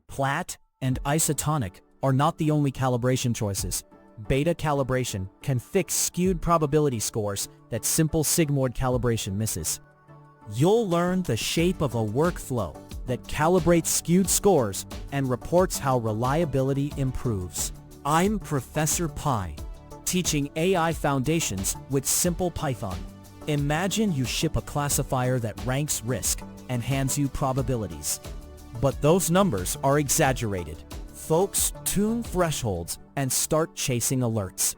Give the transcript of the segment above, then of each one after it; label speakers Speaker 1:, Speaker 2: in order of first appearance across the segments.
Speaker 1: Platt and isotonic are not the only calibration choices. BetaCalibration can fix skewed probability scores that simple sigmoid calibration misses. You'll learn the shape of a workflow that calibrates skewed scores and reports how reliability improves. I'm Professor Pi, teaching AI foundations with simple Python. Imagine you ship a classifier that ranks risk and hands you probabilities. But those numbers are exaggerated. Folks tune thresholds and start chasing alerts.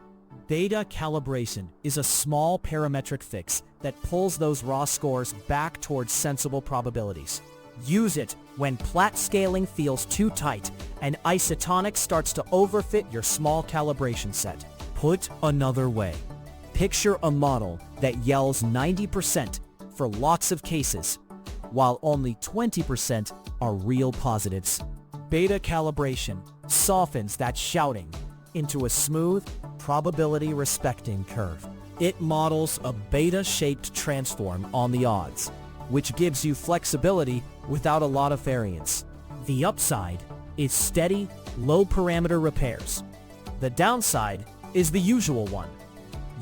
Speaker 1: BetaCalibration is a small parametric fix that pulls those raw scores back towards sensible probabilities. Use it when Platt scaling feels too tight and isotonic starts to overfit your small calibration set. Put another way, picture a model that yells 90% for lots of cases, while only 20% are real positives. BetaCalibration softens that shouting into a smooth, probability-respecting curve. It models a beta-shaped transform on the odds, which gives you flexibility without a lot of variance. The upside is steady, low-parameter repairs. The downside is the usual one.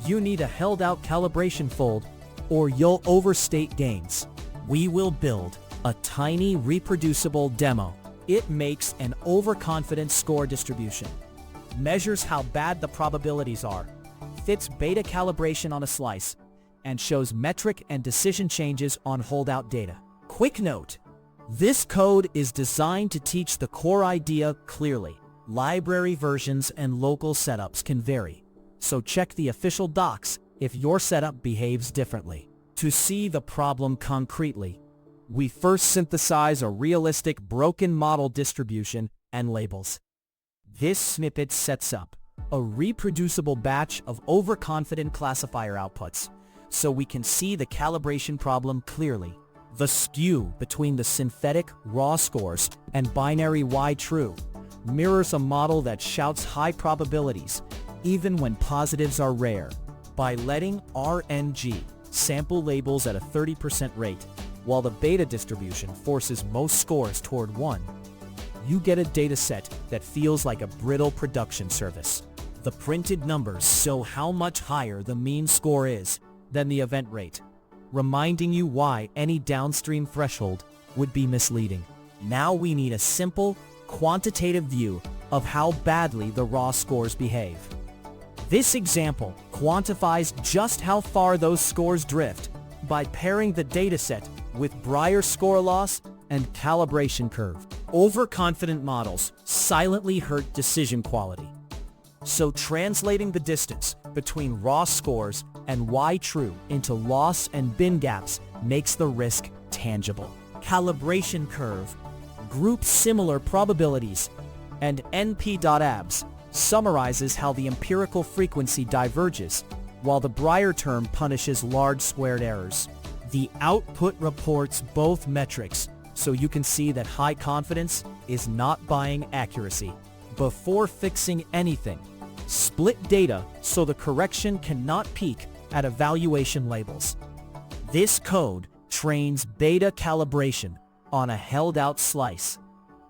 Speaker 1: You need a held-out calibration fold, or you'll overstate gains. We will build a tiny reproducible demo. It makes an overconfident score distribution, measures how bad the probabilities are, fits BetaCalibration on a slice, and shows metric and decision changes on holdout data. Quick note, this code is designed to teach the core idea clearly. Library versions and local setups can vary, so check the official docs if your setup behaves differently. To see the problem concretely, we first synthesize a realistic broken model distribution and labels. This snippet sets up a reproducible batch of overconfident classifier outputs, so we can see the calibration problem clearly. The skew between the synthetic raw scores and binary y-true mirrors a model that shouts high probabilities, even when positives are rare. By letting RNG sample labels at a 30% rate, while the beta distribution forces most scores toward 1, you get a dataset that feels like a brittle production service. The printed numbers show how much higher the mean score is than the event rate, reminding you why any downstream threshold would be misleading. Now we need a simple, quantitative view of how badly the raw scores behave. This example quantifies just how far those scores drift by pairing the dataset with Brier score loss and calibration curve. Overconfident models silently hurt decision quality. So translating the distance between raw scores and y-true into loss and bin gaps makes the risk tangible. Calibration curve groups similar probabilities, and np.abs summarizes how the empirical frequency diverges, while the Brier term punishes large squared errors. The output reports both metrics, so you can see that high confidence is not buying accuracy. Before fixing anything, split data so the correction cannot peak at evaluation labels. This code trains BetaCalibration on a held-out slice,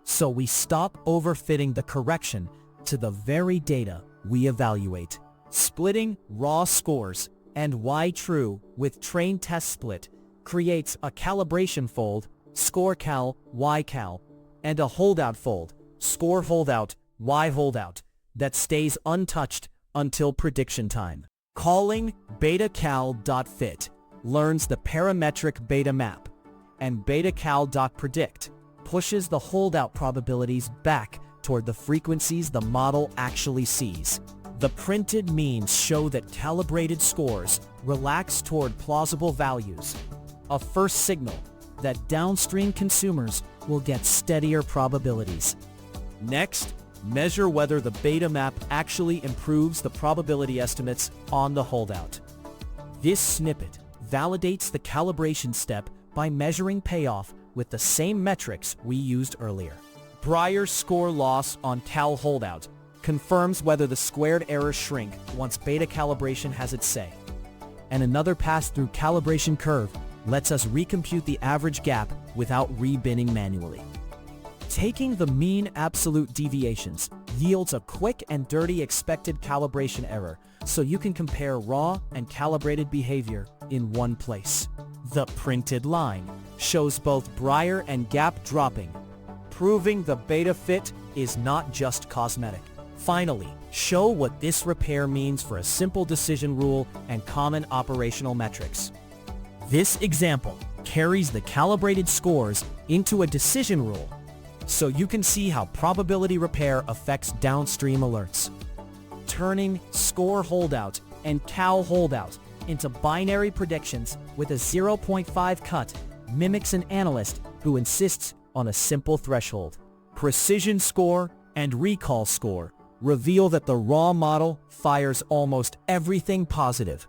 Speaker 1: so we stop overfitting the correction to the very data we evaluate. Splitting raw scores and y-true with train test split creates a calibration fold, scorecal, ycal, and a holdout fold, score holdout, y holdout, that stays untouched until prediction time. Calling betacal.fit learns the parametric beta map, and betacal.predict pushes the holdout probabilities back toward the frequencies the model actually sees. The printed means show that calibrated scores relax toward plausible values, a first signal that downstream consumers will get steadier probabilities. Next, measure whether the beta map actually improves the probability estimates on the holdout. This snippet validates the calibration step by measuring payoff with the same metrics we used earlier. Brier's score loss on cal holdout confirms whether the squared errors shrink once BetaCalibration has its say. And another pass through calibration curve lets us recompute the average gap without rebinning manually. Taking the mean absolute deviations yields a quick and dirty expected calibration error, so you can compare raw and calibrated behavior in one place. The printed line shows both Brier and gap dropping, proving the beta fit is not just cosmetic. Finally, show what this repair means for a simple decision rule and common operational metrics. This example carries the calibrated scores into a decision rule, so you can see how probability repair affects downstream alerts. Turning score holdout and cal holdout into binary predictions with a 0.5 cut mimics an analyst who insists on a simple threshold. Precision score and recall score reveal that the raw model fires almost everything positive,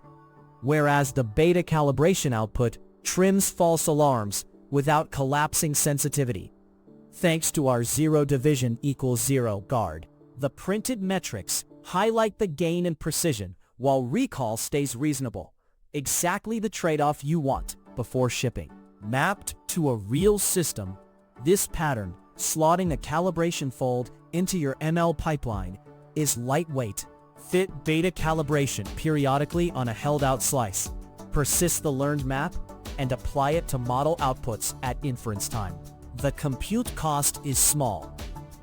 Speaker 1: whereas the beta calibration output trims false alarms without collapsing sensitivity. Thanks to our 0 division equals 0 guard, the printed metrics highlight the gain in precision while recall stays reasonable, exactly the trade-off you want before shipping. Mapped to a real system, this pattern, slotting a calibration fold into your ML pipeline, is lightweight. Fit beta calibration periodically on a held-out slice, persist the learned map, and apply it to model outputs at inference time. The compute cost is small,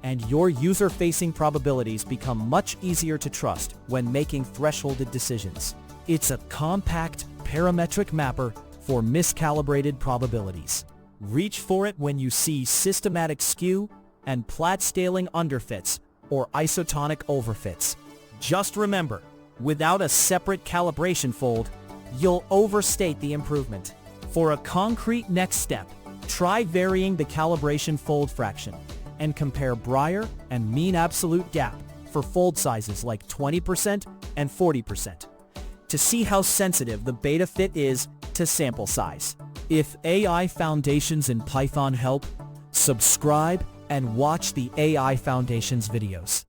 Speaker 1: and your user-facing probabilities become much easier to trust when making thresholded decisions. It's a compact, parametric mapper for miscalibrated probabilities. Reach for it when you see systematic skew and Platt scaling underfits or isotonic overfits. Just remember, without a separate calibration fold, you'll overstate the improvement. For a concrete next step, try varying the calibration fold fraction and compare Brier and mean absolute gap for fold sizes like 20% and 40% to see how sensitive the beta fit is to sample size. If AI Foundations in Python help, subscribe and watch the AI Foundations videos.